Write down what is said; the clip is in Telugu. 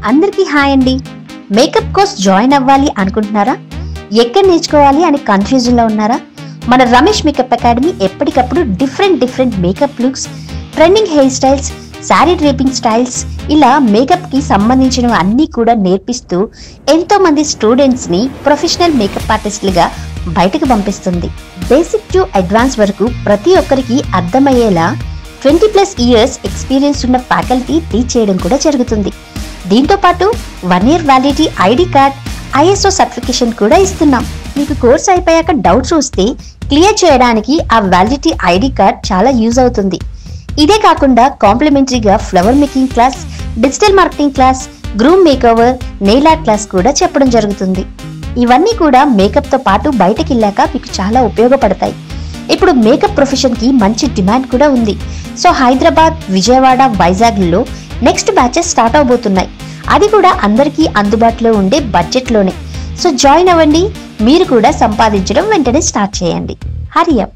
అందరికీ హాయ్ అండి. మేకప్ కోర్స్ జాయిన్ అవ్వాలి అనుకుంటున్నారా? ఎక్కడ నేర్చుకోవాలి అని కన్ఫ్యూజన్ లో ఉన్నారా? మన రమేష్ మేకప్ అకాడమీ ఎప్పటికప్పుడు different makeup looks, trending hair styles, sari draping styles, ఇలా మేకప్ కి సంబంధించిన అన్ని కూడా నేర్పిస్తూ ఎంతో మంది స్టూడెంట్స్ ని ప్రొఫెషనల్ మేకప్ ఆర్టిస్టులుగా బయటకు పంపిస్తుంది. బేసిక్ టు అడ్వాన్స్ వరకు ప్రతి ఒక్కరికి అర్థమయ్యేలా 20+ ఇయర్స్ ఎక్స్పీరియన్స్ ఉన్న ఫ్యాకల్టీ టీచ్ చేయడం కూడా జరుగుతుంది. దీంతో పాటు 1 year validity ID card, ISO certification కూడా ఇస్తున్నాం. మీకు కోర్స్ అయిపోయాక డౌట్స్ వస్తే క్లియర్ చేయడానికి ఆ వ్యాలిడిటీ ఐడి కార్డ్ చాలా యూజ్ అవుతుంది. ఇదే కాకుండా కాంప్లిమెంటరీగా flower making class, digital marketing class, groom makeover, nail art class కూడా చెప్పడం జరుగుతుంది. ఇవన్నీ కూడా మేకప్ తో పాటు బయటకి వెళ్ళాక మీకు చాలా ఉపయోగపడతాయి. ఇప్పుడు మేకప్ ప్రొఫెషన్ కి మంచి డిమాండ్ కూడా ఉంది. సో హైదరాబాద్, విజయవాడ, వైజాగ్లో నెక్స్ట్ బ్యాచెస్ స్టార్ట్ అవబోతున్నాయి. అది కూడా అందరికీ అందుబాటులో ఉండే బడ్జెట్లోనే. సో జాయిన్ అవ్వండి. మీరు కూడా సంపాదించడం వెంటనే స్టార్ట్ చేయండి. హరి అప్.